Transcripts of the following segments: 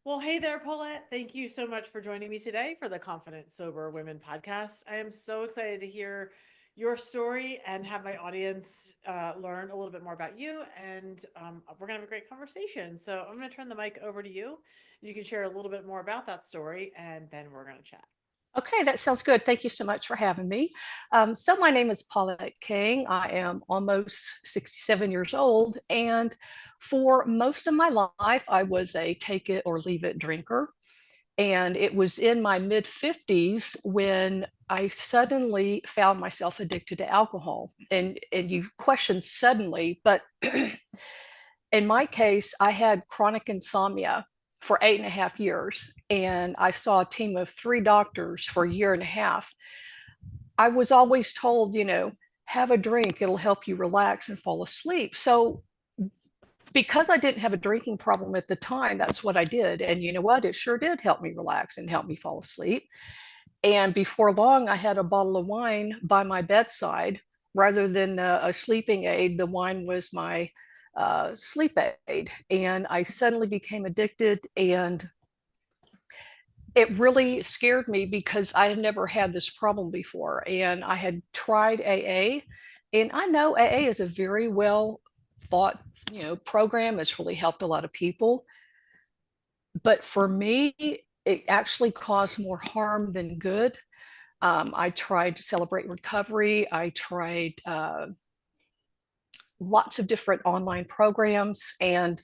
Well, hey there, Paulette. Thank you so much for joining me today for the Confident Sober Women podcast. I am so excited to hear your story and have my audience learn a little bit more about you. And we're going to have a great conversation. So I'm going to turn the mic over to you. You can share a little bit more about that story, and then we're going to chat. Okay, that sounds good. Thank you so much for having me. So my name is Paulette Kengg. I am almost 67 years old, and for most of my life, I was a take it or leave it drinker. And it was in my mid 50s when I suddenly found myself addicted to alcohol. And you question suddenly, but in my case, I had chronic insomnia for 8.5 years, and I saw a team of three doctors for a year and a half. I was always told, have a drink, it'll help you relax and fall asleep. So, because I didn't have a drinking problem at the time, that's what I did. And you know what? It sure did help me relax and help me fall asleep. And before long, I had a bottle of wine by my bedside. Rather than a sleeping aid, the wine was my sleep aid. And I suddenly became addicted. And it really scared me because I had never had this problem before. And I had tried AA. And I know AA is a very well thought, program. It's really helped a lot of people. But for me, it actually caused more harm than good. I tried to Celebrate Recovery. I tried lots of different online programs, and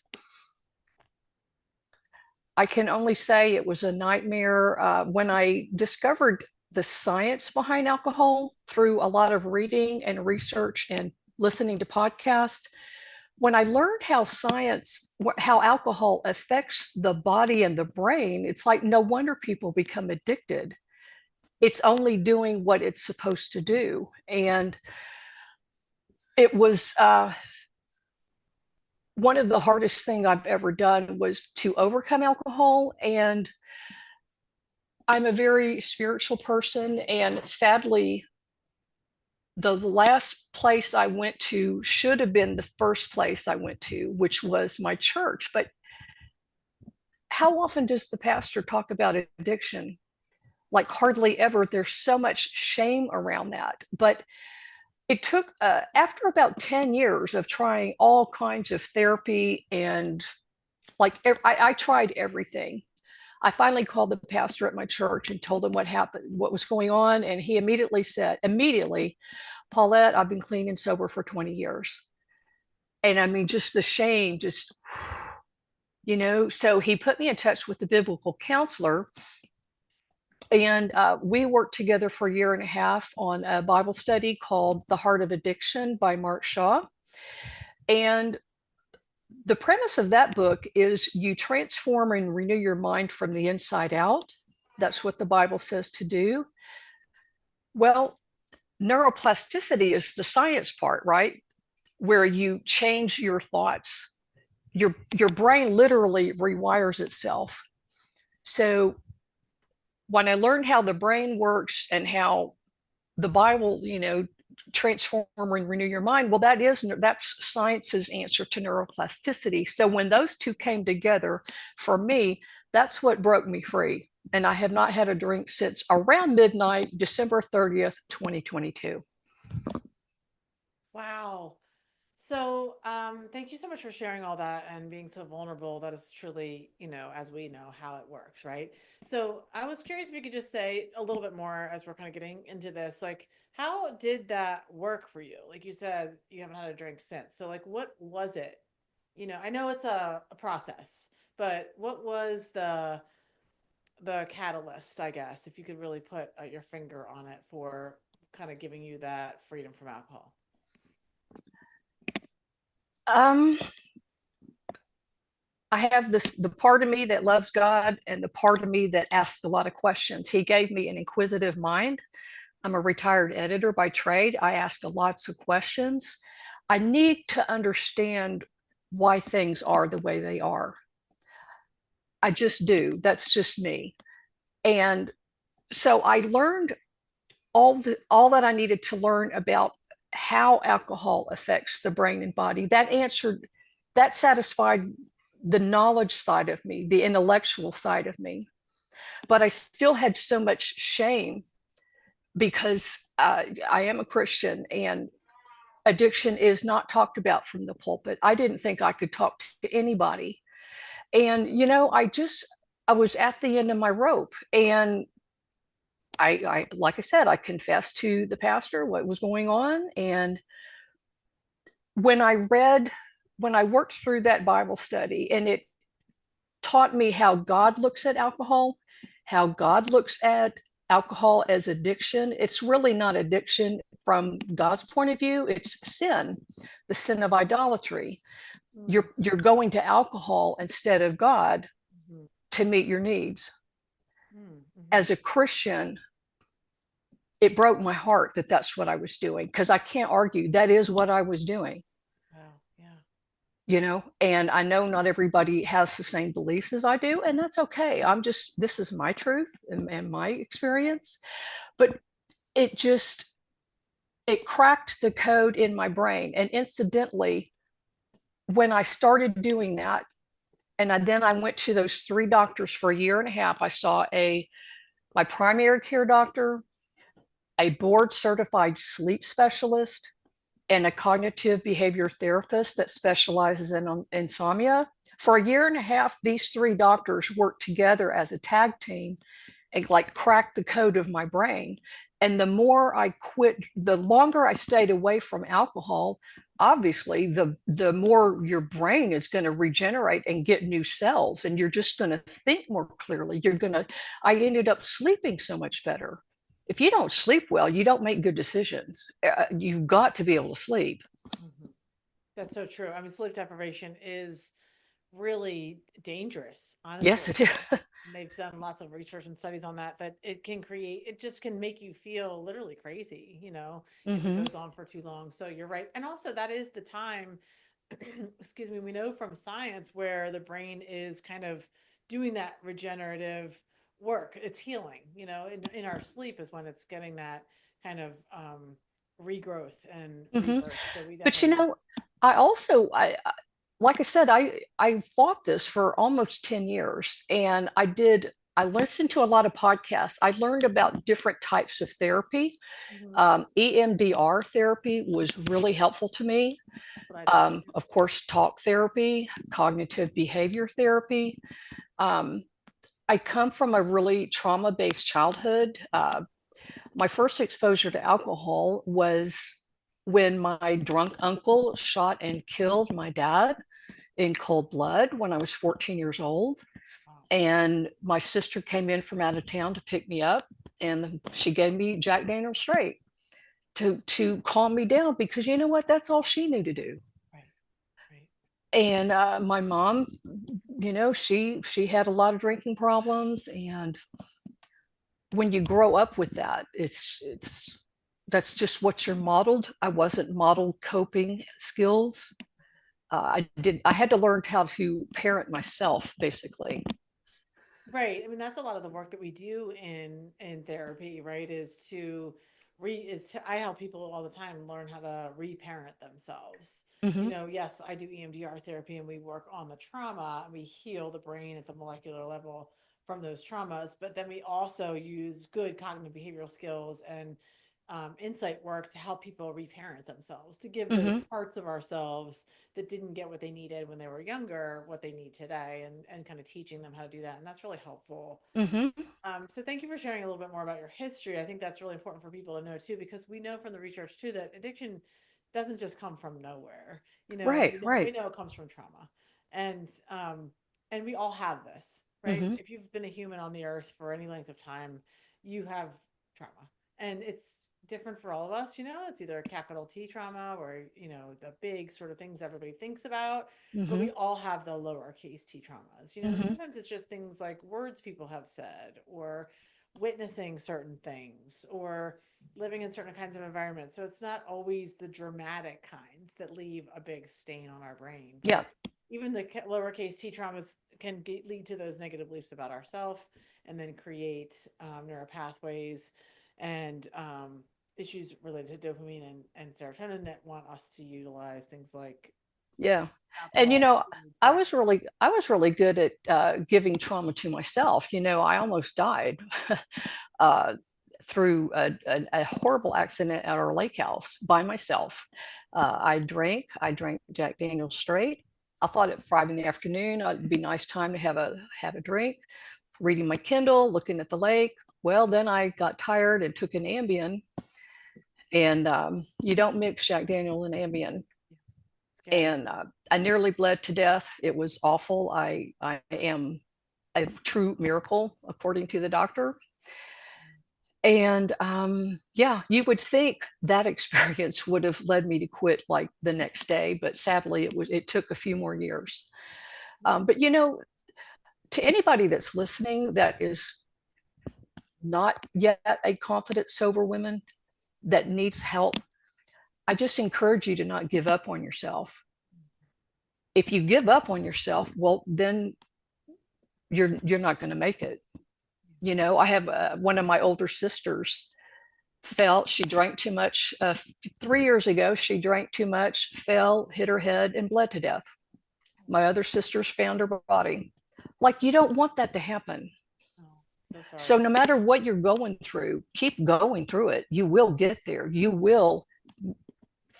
I can only say it was a nightmare. When I discovered the science behind alcohol through a lot of reading and research and listening to podcasts, when I learned how alcohol affects the body and the brain, it's like no wonder people become addicted. It's only doing what it's supposed to do. And it was one of the hardest things I've ever done was to overcome alcohol. And I'm a very spiritual person. And sadly, the last place I went to should have been the first place I went to, which was my church. But how often does the pastor talk about addiction? Like hardly ever. There's so much shame around that. But it took, after about 10 years of trying all kinds of therapy and I tried everything. I finally called the pastor at my church and told him what happened, what was going on. And he immediately, Paulette, I've been clean and sober for 20 years. And I mean, just the shame, so he put me in touch with the biblical counselor. And we worked together for a year and a half on a Bible study called The Heart of Addiction by Mark Shaw. And the premise of that book is you transform and renew your mind from the inside out. That's what the Bible says to do. Well, neuroplasticity is the science part, right? Where you change your thoughts. Your brain literally rewires itself. So when I learned how the brain works and how the Bible, transform and renew your mind, well, that's science's answer to neuroplasticity. So when those two came together, for me, that's what broke me free. And I have not had a drink since around midnight, December 30th, 2022. Wow. So, thank you so much for sharing all that and being so vulnerable. That is truly, as we know, how it works, right? So, I was curious if you could just say a little bit more as we're kind of getting into this. Like, how did that work for you? Like you said, you haven't had a drink since. So, like, what was it? I know it's a process, but what was the catalyst, I guess, if you could really put your finger on it for kind of giving you that freedom from alcohol? Um, I have the part of me that loves God and the part of me that asks a lot of questions. He gave me an inquisitive mind. I'm a retired editor by trade. I ask lots of questions. I need to understand why things are the way they are. I just do. That's just me. And so I learned all that I needed to learn about how alcohol affects the brain and body. That satisfied the knowledge side of me, the intellectual side of me. But I still had so much shame because I am a Christian and addiction is not talked about from the pulpit. I didn't think I could talk to anybody. And, I was at the end of my rope. And like I said, I confessed to the pastor what was going on. And when I read, when I worked through that Bible study, and it taught me how God looks at alcohol, how God looks at alcohol as addiction. It's really not addiction from God's point of view, it's sin, the sin of idolatry. Mm, You're going to alcohol instead of God mhm, to meet your needs. mm, mhm. As a Christian, it broke my heart that that's what I was doing, because I can't argue that is what I was doing. Wow. Yeah. And I know not everybody has the same beliefs as I do, and that's okay. This is my truth and my experience. But it just, it cracked the code in my brain. And incidentally, when I started doing that, then I went to those three doctors for a year and a half. I saw my primary care doctor, a board certified sleep specialist, and a cognitive behavior therapist that specializes in insomnia. For a year and a half, these three doctors worked together as a tag team and like cracked the code of my brain. And the more I quit, the longer I stayed away from alcohol, obviously the more your brain is going to regenerate and get new cells, and you're just going to think more clearly. I ended up sleeping so much better. If you don't sleep well, you don't make good decisions. You've got to be able to sleep. Mhm. That's so true. I mean, sleep deprivation is really dangerous, Yes, honestly. it is. They've done lots of research and studies on that, that it just can make you feel literally crazy, if it Mm-hmm. goes on for too long. So you're right. And also, that is the time, excuse me, we know from science where the brain is kind of doing that regenerative work. It's healing, in our sleep is when it's getting that kind of regrowth and Mm-hmm. rebirth. So we But definitely. I also, like I said, I fought this for almost 10 years, and I listened to a lot of podcasts. I learned about different types of therapy. Mhm. EMDR therapy was really helpful to me. That's what I did. Of course, talk therapy, cognitive behavior therapy. Um, I come from a really trauma based childhood. My first exposure to alcohol was when my drunk uncle shot and killed my dad in cold blood when I was 14 years old. Wow. And my sister came in from out of town to pick me up, and she gave me Jack Daniel straight to calm me down, because you know what? That's all she knew to do. Right. Right. And my mom, she had a lot of drinking problems, and when you grow up with that, it's that's just what you're modeled. I wasn't modeled coping skills. I had to learn how to parent myself, basically. Right. I mean, that's a lot of the work that we do in therapy, right? I help people all the time learn how to reparent themselves. Hmm. Yes, I do EMDR therapy and we work on the trauma and we heal the brain at the molecular level from those traumas, but then we also use good cognitive behavioral skills and insight work to help people reparent themselves, to give those Hmm. parts of ourselves that didn't get what they needed when they were younger, what they need today, and kind of teaching them how to do that. And that's really helpful. Hmm. So thank you for sharing a little bit more about your history. I think that's really important for people to know too, because we know from the research too that addiction doesn't just come from nowhere. Right, We right. know it comes from trauma, and and we all have this, right? Hmm. If you've been a human on the earth for any length of time, you have trauma, and it's different for all of us. It's either a capital T trauma or the big sort of things everybody thinks about, but Hmm. we all have the lowercase t traumas, and Hmm. sometimes it's just things like words people have said, or witnessing certain things, or living in certain kinds of environments. So it's not always the dramatic kinds that leave a big stain on our brain, Yeah. but even the lowercase t traumas can lead to those negative beliefs about ourselves, and then create neuropathways and issues related to dopamine and serotonin that want us to utilize things like Yeah. And Alcohol. Right. I was really good at giving trauma to myself. I almost died uh, through a horrible accident at our lake house by myself. I drank Jack Daniel's straight. I thought at 5 in the afternoon it'd be a nice time to have a drink, reading my Kindle, looking at the lake. Well, then I got tired and took an Ambien, and you don't mix Jack Daniel and Ambien, Scary. and I nearly bled to death. It was awful. I am a true miracle, according to the doctor. And yeah, you would think that experience would have led me to quit like the next day, but sadly, it took a few more years. But to anybody that's listening that is not yet a confident sober woman that needs help, I just encourage you to not give up on yourself. If you give up on yourself, well, then you're not going to make it. I have one of my older sisters fell. She drank too much 3 years ago. She drank too much, fell, hit her head, and bled to death. My other sisters found her body. Like, you don't want that to happen. Oh, so So sorry. no matter what you're going through, keep going through it. You will get there. You will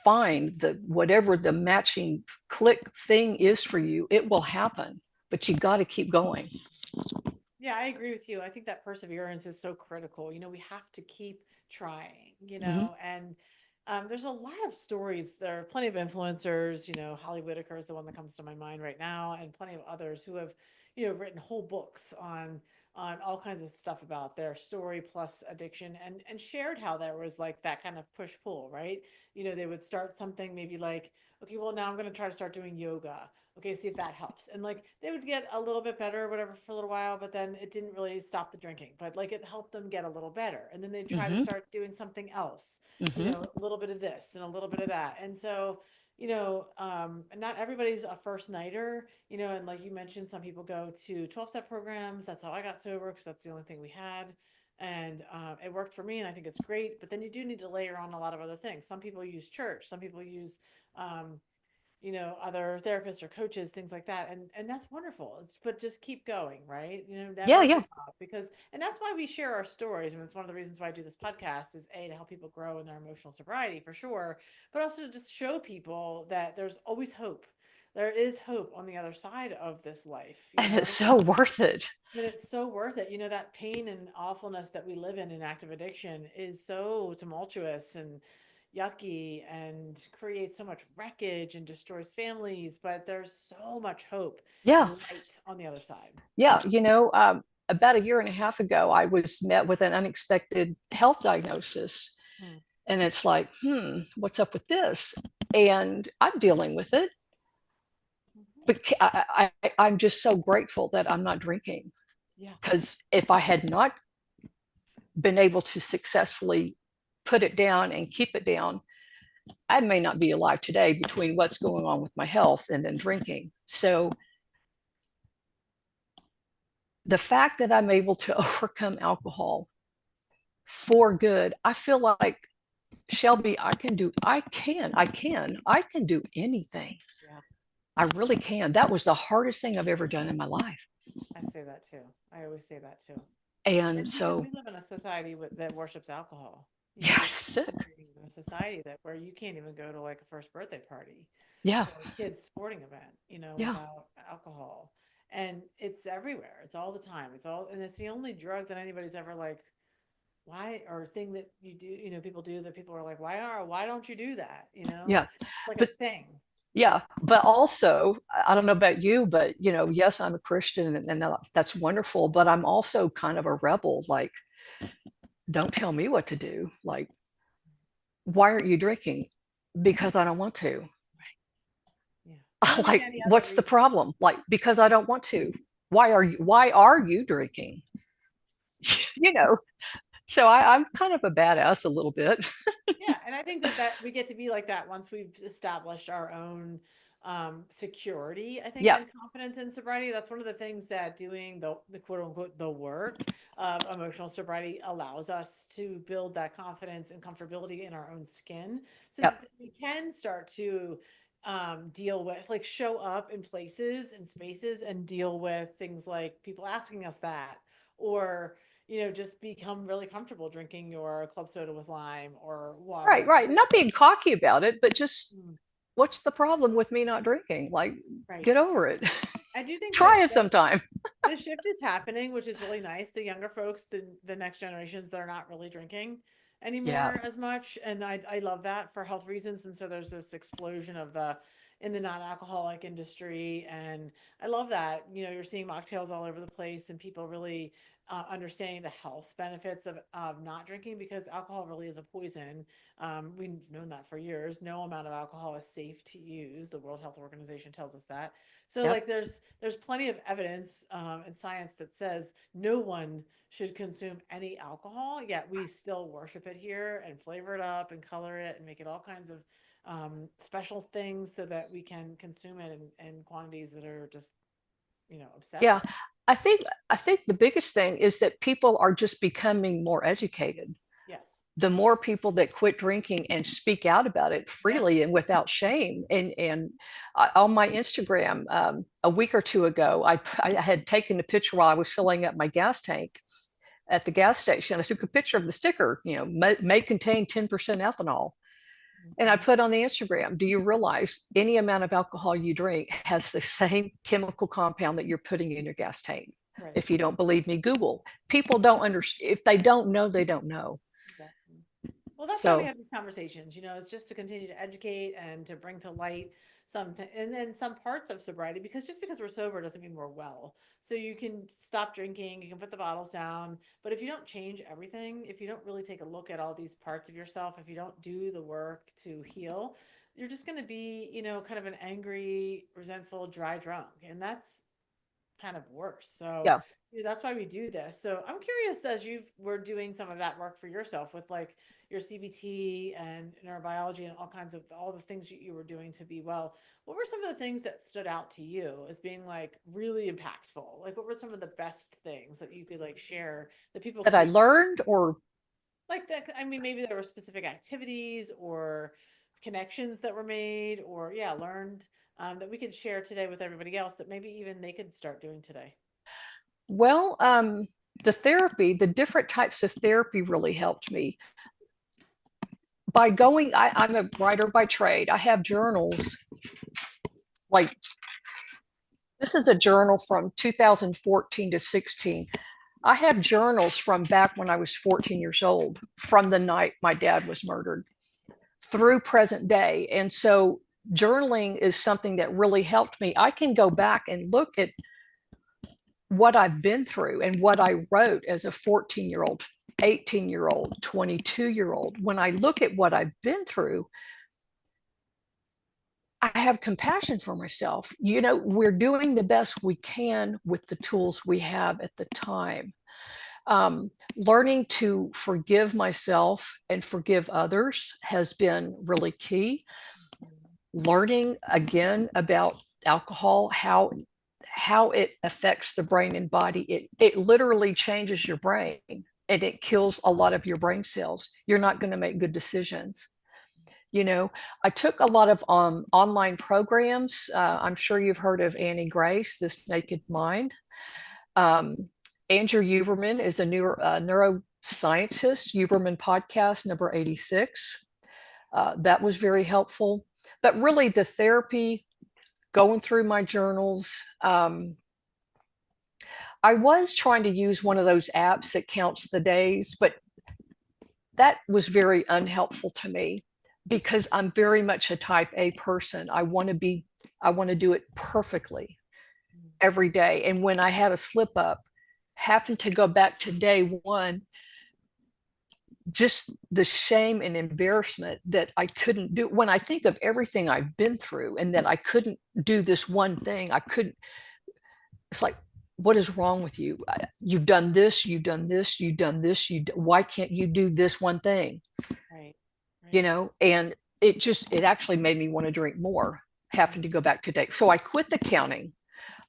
find the whatever the matching click thing is for you. It will happen, but you got to keep going. Yeah, I agree with you. I think that perseverance is so critical. We have to keep trying, Mm-hmm. and there's a lot of stories. There are plenty of influencers, Holly Whitaker is the one that comes to my mind right now, and plenty of others who have, written whole books on all kinds of stuff about their story plus addiction and shared how there was like that kind of push pull, right? They would start something maybe like, okay, well, now I'm going to try to start doing yoga. Okay, see if that helps. And like they would get a little bit better or whatever for a little while, but then it didn't really stop the drinking. But like it helped them get a little better. And then they'd try to Mm-hmm. start doing something else, Mm-hmm. a little bit of this and a little bit of that. And so, not everybody's a first nighter, and like you mentioned, some people go to 12-step programs. That's how I got sober because that's the only thing we had. And it worked for me, and I think it's great. But then you do need to layer on a lot of other things. Some people use church, some people use um, other therapists or coaches, things like that. And that's wonderful. But just keep going, right? Yeah, Never yeah. give up and that's why we share our stories. I mean, it's one of the reasons why I do this podcast is to help people grow in their emotional sobriety for sure, but also to just show people that there's always hope. There is hope on the other side of this life, And it's so worth it. and it's so worth it. That pain and awfulness that we live in active addiction is so tumultuous and yucky and creates so much wreckage and destroys families. But there's so much hope and Yeah, light on the other side. yeah. About a year and a half ago, I was met with an unexpected health diagnosis. Hmm. And it's like, what's up with this? And I'm dealing with it. Mhm. But I'm just so grateful that I'm not drinking. Yeah. Because if I had not been able to successfully put it down and keep it down, I may not be alive today between what's going on with my health and then drinking. So the fact that I'm able to overcome alcohol for good, I feel like, Shelby, I can do anything. Yeah. I really can. That was the hardest thing I've ever done in my life. I say that too. I always say that too. And And so, we live in a society that worships alcohol. We yes, in a society that where you can't even go to like a first birthday party yeah, or a kid's sporting event, yeah, without alcohol. And it's everywhere. It's all the time. And it's the only drug that anybody's ever like, why, or thing that you do, people do that people are like, why don't you do that? yeah. It's like a But thing. yeah, but also, I don't know about you, but yes, I'm a Christian, and that's wonderful. But I'm also kind of a rebel. Like, don't tell me what to do. Like, why aren't you drinking? Because I don't want to. Yeah. More than Like, any other what's the reason. problem? Like, because I don't want to. Why are you drinking? you know so I'm kind of a badass a little bit. Yeah, and I think that we get to be like that once we've established our own security, I think, Yeah, and confidence in sobriety. That's one of the things that doing the quote unquote the work of emotional sobriety allows us to build that confidence and comfortability in our own skin so yeah, that we can start to deal with, like, show up in places and spaces and deal with things like people asking us that, or, just become really comfortable drinking your club soda with lime or Right, water. right. Not being cocky about it, but just Mm, what's the problem with me not drinking? Like, right. get over it. I do think Try that it sometime. the shift is happening, which is really nice. The younger folks, the next generations, they're not really drinking Yeah, anymore as much, and I love that for health reasons. And so there's this explosion of the in the non-alcoholic industry, and I love that. You're seeing mocktails all over the place, and people really understanding the health benefits of not drinking, because alcohol really is a poison. We've known that for years. No amount of alcohol is safe to use. The World Health Organization tells us that. So, yep. like, there's plenty of evidence and science that says no one should consume any alcohol, yet we still worship it here and flavor it up and color it and make it all kinds of special things so that we can consume it in quantities that are just, Yeah. obsessive. I think the biggest thing is that people are just becoming more educated. Yes. The more people that quit drinking and speak out about it Yeah. freely and without shame. And on my Instagram, a week or two ago, I had taken a picture while I was filling up my gas tank at the gas station. I took a picture of the sticker, may contain 10% ethanol. And I Mhm. put on the Instagram, do you realize any amount of alcohol you drink has the same chemical compound that you're putting in your gas tank? Right. If you don't believe me, Google. People don't understand. If they don't know, they don't know. Exactly. Well, that's why we So, have these conversations. It's just to continue to educate and to bring to light something, and then some parts of sobriety, because just because we're sober doesn't mean we're well. So you can stop drinking, you can put the bottles down, but if you don't change everything, if you don't really take a look at all these parts of yourself, if you don't do the work to heal, you're just going to be, kind of an angry, resentful, dry drunk. And that's kind of worse. So yeah. that's why we do this. So I'm curious, as you were doing some of that work for yourself with, like, your CBT and neurobiology and all kinds of all the things you were doing to be well, what were some of the things that stood out to you as being, like, really impactful? Like, what were some of the best things that you could, like, share that people That could I take, learned, or like that? I mean, maybe there were specific activities or connections that were made, or, yeah, learned, that we could share today with everybody else, that maybe even they could start doing today. well, the different types of therapy really helped me. By going, I'm a writer by trade. I have journals. Like, this is a journal from 2014 to 16. I have journals from back when I was 14 years old, from the night my dad was murdered through present day. And so journaling is something that really helped me. I can go back and look at what I've been through and what I wrote as a 14-year-old, 18-year-old, 22-year-old. When I look at what I've been through, I have compassion for myself. We're doing the best we can with the tools we have at the time. Learning to forgive myself and forgive others has been really key. Learning again about alcohol, how it affects the brain and body. It literally changes your brain, and it kills a lot of your brain cells. You're not going to make good decisions. I took a lot of online programs. I'm sure you've heard of Annie Grace, This Naked Mind. Um, Andrew Huberman is a neuroscientist, Huberman podcast number 86. That was very helpful. But really, the therapy, going through my journals, I was trying to use one of those apps that counts the days, but that was very unhelpful to me because I'm very much a type A person. I want to do it perfectly every day. And when I had a slip up, having to go back to day one, just the shame and embarrassment that I couldn't do. When I think of everything I've been through and that I couldn't do this one thing, I couldn't, it's like, what is wrong with you? You've done this, you've done this, you've done this. Why can't you do this one thing? Right. You Right. know, and it actually made me want to drink more, having to go back to date. So I quit the counting.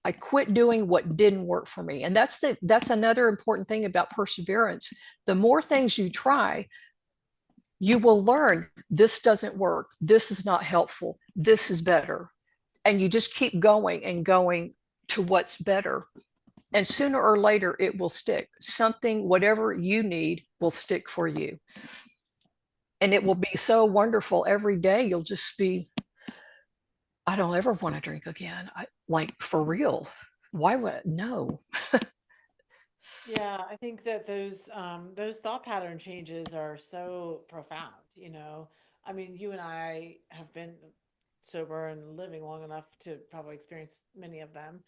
I quit doing what didn't work for me. And that's another important thing about perseverance. The more things you try, you will learn this doesn't work. This is not helpful. This is better. And you just keep going and going to what's better. And sooner or later, it will stick. Something, whatever you need, will stick for you. And it will be so wonderful every day. You'll just be, I don't ever want to drink again. Like for real. Why would no? Yeah, I think that those thought pattern changes are so profound, you know. I mean, you and I have been sober and living long enough to probably experience many of them.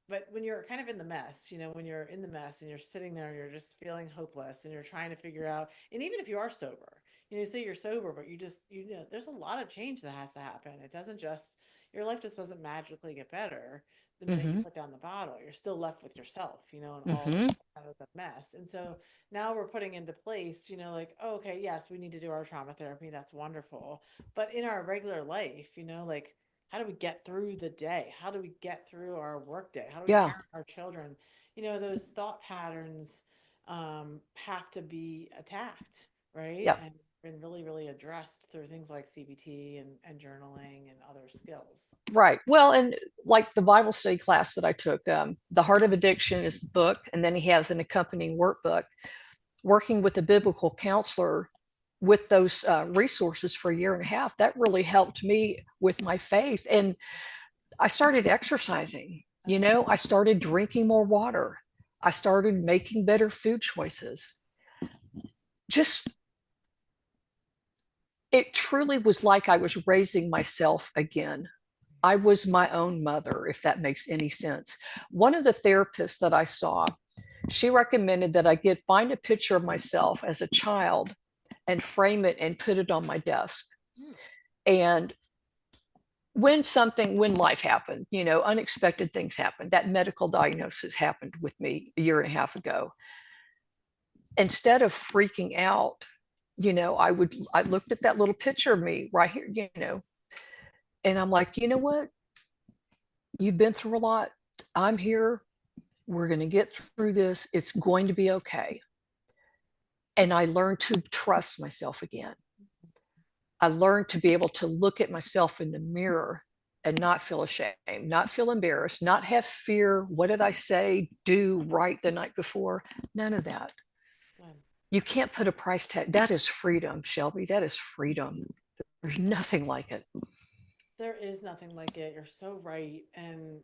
But when you're kind of in the mess, you know, when you're in the mess and you're sitting there and you're just feeling hopeless and you're trying to figure out, and even if you are sober, you know, say you're sober, but you know, there's a lot of change that has to happen. It doesn't just, your life just doesn't magically get better the minute you Mm-hmm. put down the bottle. You're still left with yourself, you know, and all Mm-hmm. kind of the mess. And so now we're putting into place, you know, like, oh, okay, yes, we need to do our trauma therapy. That's wonderful. But in our regular life, you know, like, how do we get through the day? How do we get through our work day? How do we Yeah. parent our children? You know, those thought patterns have to be attacked, right? Yeah. And really, really addressed through things like CBT and journaling and other skills. Right. Well, and like the Bible study class that I took, The Heart of Addiction is the book, and then he has an accompanying workbook. Working with a biblical counselor with those resources for a year and a half, that really helped me with my faith. And I started exercising. You know, I started drinking more water. I started making better food choices. Just, it truly was like I was raising myself again. I was my own mother, if that makes any sense. One of the therapists that I saw, she recommended that I get find a picture of myself as a child and frame it and put it on my desk. Mm, And when life happened, you know, unexpected things happened. That medical diagnosis happened with me a year and a half ago. Instead of freaking out, you know, I looked at that little picture of me right here, you know, and I'm like, you know what? You've been through a lot. I'm here. We're going to get through this. It's going to be okay. And I learned to trust myself again. I learned to be able to look at myself in the mirror and not feel ashamed, not feel embarrassed, not have fear. What did I say, do right the night before? None of that. good. You can't put a price tag. That is freedom, Shelby. That is freedom. There's nothing like it. There is nothing like it. You're so right. And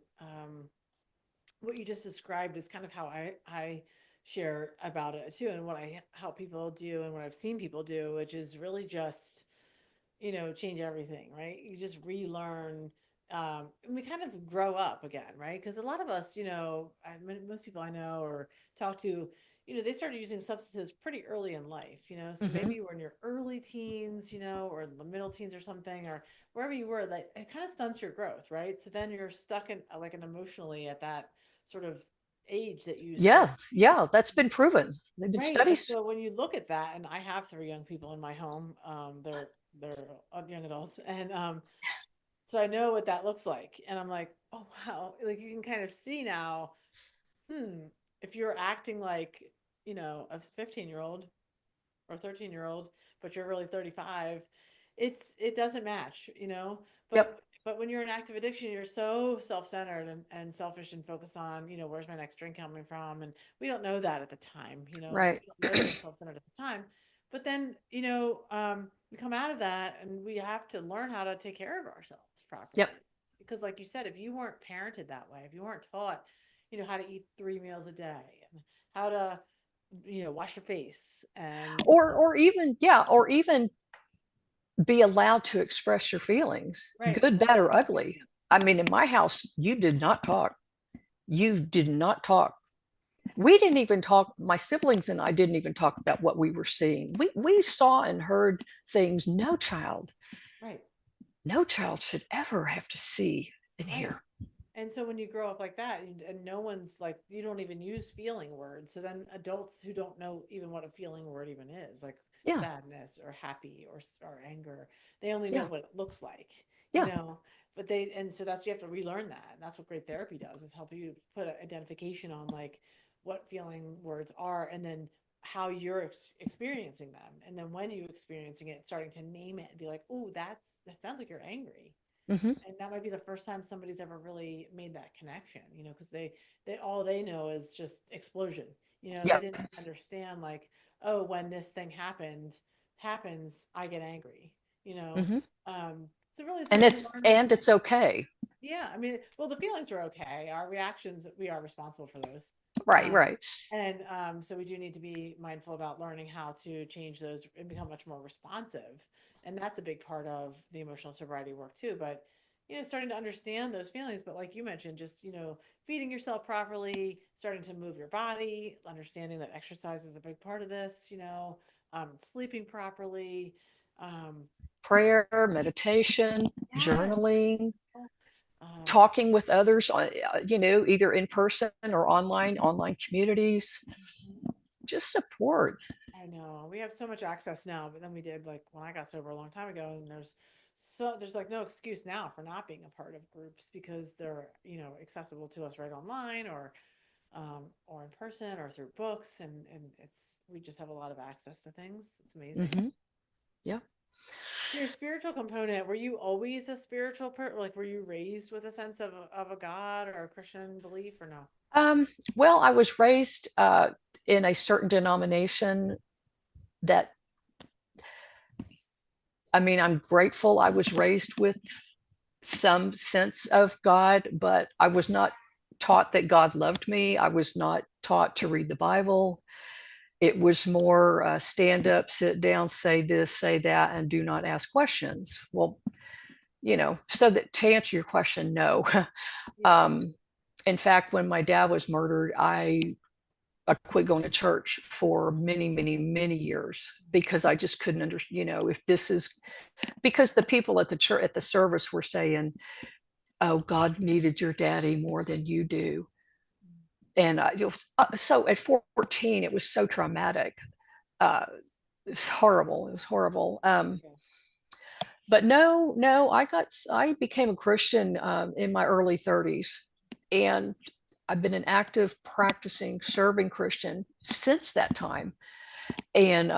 what you just described is kind of how I share about it too, and what I help people do and what I've seen people do, which is really just, you know, change everything, right? You just relearn. And we kind of grow up again, right? Because a lot of us, you know, most people I know or talk to, you know, they started using substances pretty early in life, you know. So Mm-hmm. maybe you were in your early teens, you know, or the middle teens or something, or wherever you were, that it kind of stunts your growth, right? So then you're stuck in like an emotionally at that sort of age that you start. Yeah, yeah, that's been proven. They've been Right. And studies. so when you look at that, and I have three young people in my home, they're young adults, and so I know what that looks like. And I'm like, oh wow, like you can kind of see now, hmm, if you're acting like, you know, a 15-year-old or 13-year-old, but you're really 35, it doesn't match, you know. But Yep. but when you're in active addiction, you're so self-centered and selfish and focused on, you know, where's my next drink coming from? And we don't know that at the time, you know, Right. we don't know that we're self-centered at the time. But then, you know, we come out of that and we have to learn how to take care of ourselves Yep. properly. Because like you said, if you weren't parented that way, if you weren't taught, you know, how to eat 3 meals a day and how to, you know, wash your face and Or even, yeah, or even be allowed to express your feelings, right, good, bad, or ugly. exactly. I mean, in my house, you did not talk. You did not talk. We didn't even talk. My siblings and I didn't even talk about what we were seeing. We saw and heard things Right, no child should ever have to see and right. hear. And so when you grow up like that, and no one's like, you don't even use feeling words. So then adults who don't know even what a feeling word even is, like Yeah, sadness or happy or anger, they only know yeah, what it looks like, you yeah. know. And so that's, you have to relearn that. And that's what great therapy does, is help you put an identification on like what feeling words are, and then how you're experiencing them. And then when you experiencing it, starting to name it and be like, oh, that sounds like you're angry. Hmm. And that might be the first time somebody's ever really made that connection, because they all they know is just explosion. They Yeah. didn't understand like, oh, when this thing happens, I get angry. You know, Hmm. so really And starting to it's learn those and it's things. okay. Yeah, I mean, well, the feelings are okay. Our reactions, we are responsible for those. Right, Um, right. and so we do need to be mindful about learning how to change those and become much more responsive. And that's a big part of the emotional sobriety work too. But, starting to understand those feelings. But like you mentioned, just, feeding yourself properly, starting to move your body, understanding that exercise is a big part of this, sleeping properly. Um, Prayer, meditation, yes. journaling, Um, talking with others, either in person or online communities, just support. I know we have so much access now, but then we did like when I got sober a long time ago, and there's like no excuse now for not being a part of groups because they're accessible to us right online or in person or through books, and it's we just have a lot of access to things. It's amazing. Hmm. Yeah. So your spiritual component, were you always a spiritual like were you raised with a sense of a God or a Christian belief or no? Um, well, I was raised in a certain denomination that, I mean, I'm grateful I was raised with some sense of God, but I was not taught that God loved me. I was not taught to read the Bible. It was more stand up, sit down, say this, say that, and do not ask questions. Well, so that to answer your question, no. Yeah. um, in fact, when my dad was murdered, I quit going to church for many, many, many years because I just couldn't understand, if this is because the people at the church at the service were saying, "Oh, God needed your daddy more than you do." And so at 14, it was so traumatic. Uh, it was horrible. It was horrible. Yeah. But no, I became a Christian in my early 30s, and I've been an active, practicing, serving Christian since that time, and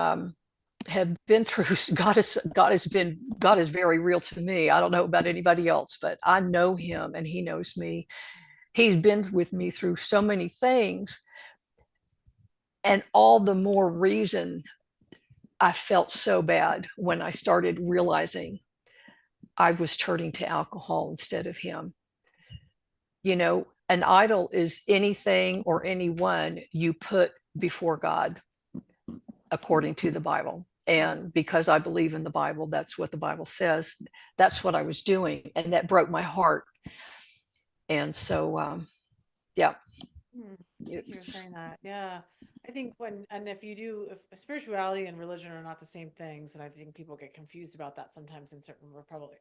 have been through. God is very real to me. I don't know about anybody else, but I know Him, and He knows me. He's been with me through so many things, and all the more reason I felt so bad when I started realizing I was turning to alcohol instead of Him. An idol is anything or anyone you put before God according to the Bible. And because I believe in the Bible, that's what the Bible says. That's what I was doing. And that broke my heart. And so, yeah, Hmm. Thank you for it's, sharing that. Yeah. I think and if you do, if spirituality and religion are not the same things, and I think people get confused about that sometimes in certain republic,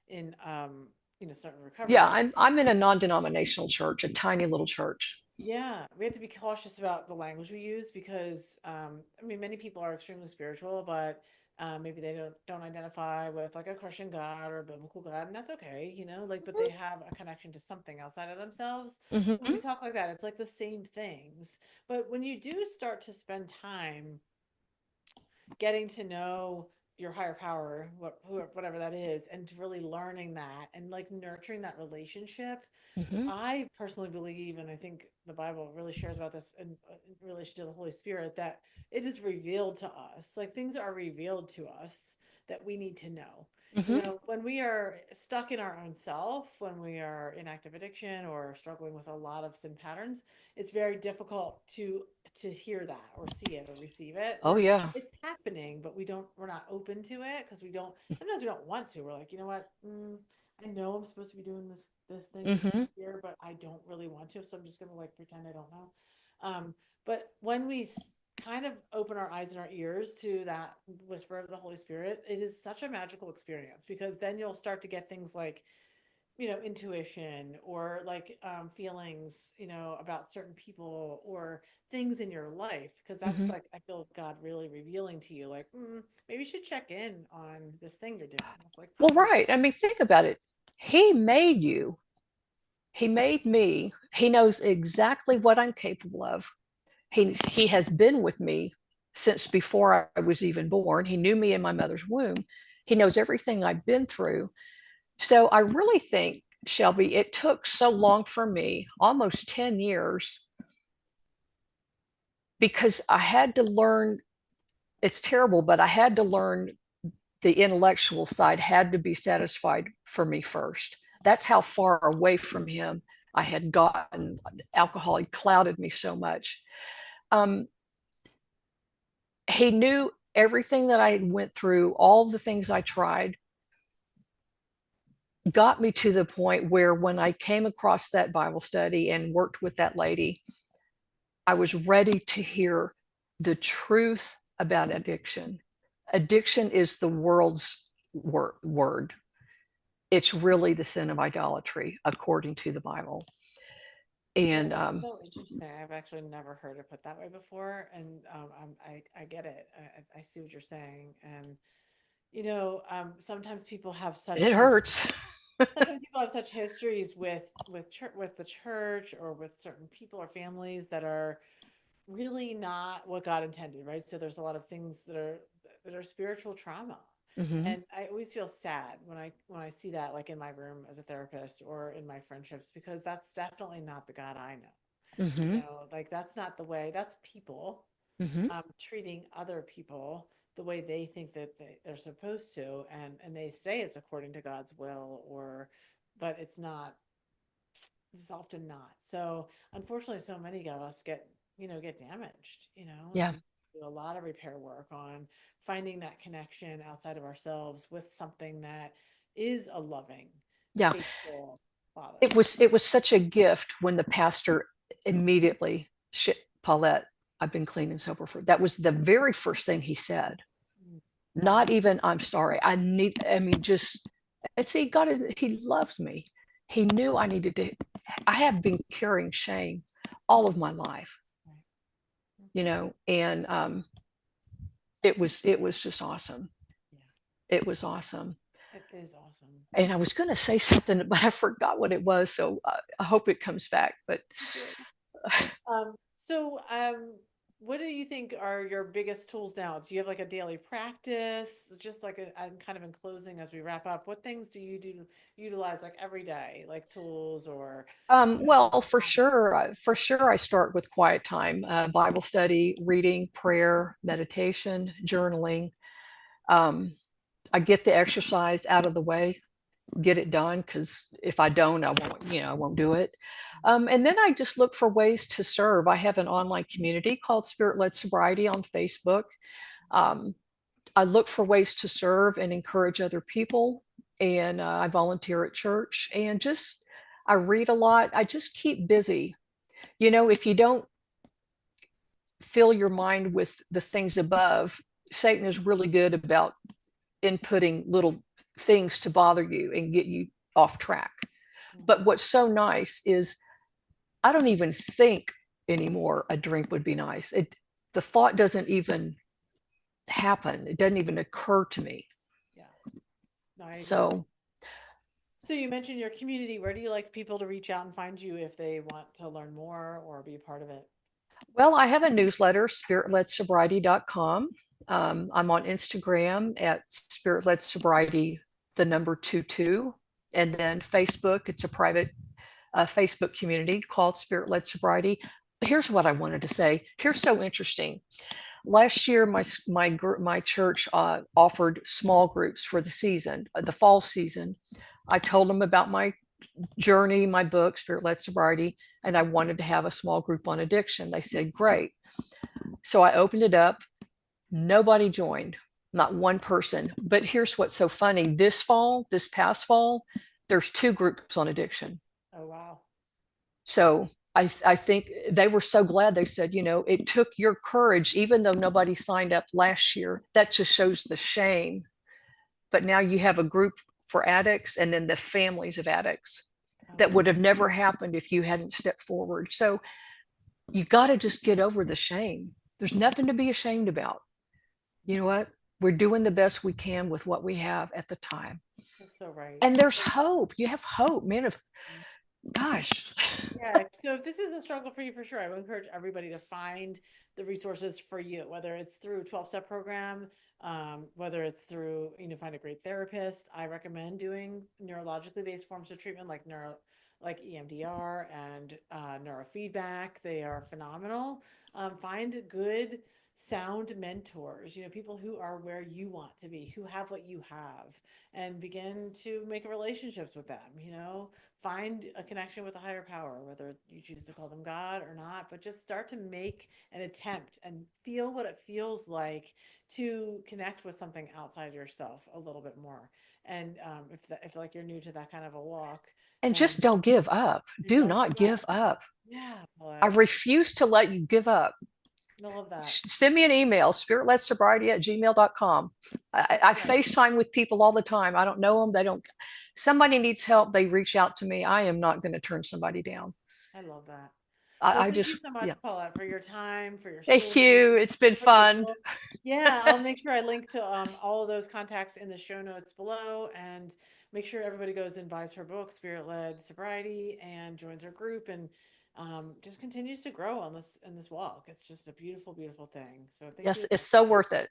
in, certain yeah, recovery. I'm in a non denominational church, a tiny little church. Yeah, we have to be cautious about the language we use because, I mean, many people are extremely spiritual, but maybe they don't identify with like a Christian God or a biblical God, and that's okay, like, but they have a connection to something outside of themselves. So when we Mm-hmm. talk like that, it's like the same things. But when you do start to spend time getting to know your higher power, whatever that is, and to really learning that and like nurturing that relationship, Mm-hmm. I personally believe, and I think the Bible really shares about this in relation to the Holy Spirit, that it is revealed to us. Like things are revealed to us that we need to know. Mm-hmm. When we are stuck in our own self, when we are in active addiction or struggling with a lot of sin patterns, it's very difficult to hear that or see it or receive it. Oh, Or yeah. it's happening, but we're not open to it because sometimes we don't want to. We're like, you know what? I know I'm supposed to be doing this thing Mm-hmm. here, but I don't really want to, so I'm just gonna like pretend I don't know. But when we kind of open our eyes and our ears to that whisper of the Holy Spirit, it is such a magical experience because then you'll start to get things like intuition or like feelings about certain people or things in your life because that's Mm-hmm. like I feel God really revealing to you like maybe you should check in on this thing you're doing. It's like Well, probably right. I mean, think about it. He made you, He made me, He knows exactly what I'm capable of. He has been with me since before I was even born. He knew me in my mother's womb. He knows everything I've been through. So I really think, Shelby, it took so long for me, almost 10 years, because I had to learn. It's terrible, but I had to learn the intellectual side had to be satisfied for me first. That's how far away from him I had gotten. Alcohol had clouded me so much. Um, he knew everything that I went through, all the things I tried, got me to the point where when I came across that Bible study and worked with that lady, I was ready to hear the truth about addiction. Addiction is the world's word. It's really the sin of idolatry, according to the Bible. Yeah, And that's so interesting. I've actually never heard it put that way before, and I get it. I see what you're saying, and sometimes people have it such hurts. sometimes people have such histories with the church or with certain people or families that are really not what God intended, right? So there's a lot of things that are spiritual trauma. Mm-hmm. And I always feel sad when I see that, like in my room as a therapist or in my friendships, because that's definitely not the God I know. Mm-hmm. Like that's not the way. That's people Mm-hmm. treating other people the way they think that they're supposed to, and they say it's according to God's will, or but it's not. It's often not. So unfortunately, so many of us get damaged, Yeah. and do a lot of repair work on finding that connection outside of ourselves with something that is a loving, Yeah. faithful Father. It was such a gift when the pastor immediately, Paulette, I've been clean and sober for, that was the very first thing he said. Mm. Not even, I'm sorry. I mean, just, and see, God is, he loves me. He knew I needed to, I have been carrying shame all of my life, Right. and it was just awesome. Yeah, It was awesome. it is awesome. And I was going to say something, but I forgot what it was. So I hope it comes back. But Good. So, what do you think are your biggest tools now? Do you have like a daily practice? Just like I'm kind of in closing as we wrap up. What things do you do utilize like every day, like tools or strategies well, or habits? for sure, I start with quiet time, Bible study, reading, prayer, meditation, journaling. Um, I get the exercise out of the way, get it done, because if I don't, I won't do it. And then I just look for ways to serve. I have an online community called Spirit Led Sobriety on Facebook. Um, I look for ways to serve and encourage other people. And I volunteer at church and just, I read a lot. I just keep busy. If you don't fill your mind with the things above, Satan is really good about inputting little things to bother you and get you off track. But Mhm. what's so nice is I don't even think anymore a drink would be nice. The thought doesn't even happen. It doesn't even occur to me. Yeah, no, I agree. So, So you mentioned your community. Where do you like people to reach out and find you if they want to learn more or be a part of it? well, I have a newsletter, spiritledsobriety.com. I'm on Instagram at spiritledsobriety, the number 22. And then Facebook, it's a private Facebook community called Spirit Led Sobriety. Here's what I wanted to say. Here's so interesting. Last year, my church offered small groups for the season, the fall season. I told them about my journey, my book, Spirit Led Sobriety, and I wanted to have a small group on addiction. They said, great. So I opened it up. Nobody joined, not one person. But here's what's so funny. This past fall, there's two groups on addiction. Oh, wow. So I think they were so glad. They said, it took your courage, even though nobody signed up last year. That just shows the shame. But now you have a group for addicts and then the families of addicts Oh, that would have never happened if you hadn't stepped forward. So you got to just get over the shame. There's nothing to be ashamed about. You know what? We're doing the best we can with what we have at the time. that's so right. And there's hope. You have hope, man. Gosh. Yeah. So if this is a struggle for you, for sure, I would encourage everybody to find the resources for you, whether it's through 12-step program, whether it's through, find a great therapist. I recommend doing neurologically based forms of treatment like EMDR and neurofeedback. They are phenomenal. Find good sound mentors, people who are where you want to be, who have what you have, and begin to make relationships with them. Find a connection with a higher power, whether you choose to call them God or not, but just start to make an attempt and feel what it feels like to connect with something outside yourself a little bit more. And if like you're new to that kind of a walk, And and just don't give up. and Do don't not give up. give up. Yeah, I Paulette, refuse to let you give up. I love that. Send me an email, spiritledsobriety@gmail.com. I Yeah, FaceTime with people all the time. I don't know them. They don't, somebody needs help. They reach out to me. I am not going to turn somebody down. I love that. Well, I thank you just, so much, yeah. Paulette, for your time, for your Thank story, you. It's been for your fun. book. Yeah, I'll make sure I link to all of those contacts in the show notes below, and make sure everybody goes and buys her book, Spirit Led Sobriety, and joins her group, and just continues to grow on this in this walk. It's just a beautiful, beautiful thing. So thank Yes, you it's again. so worth it.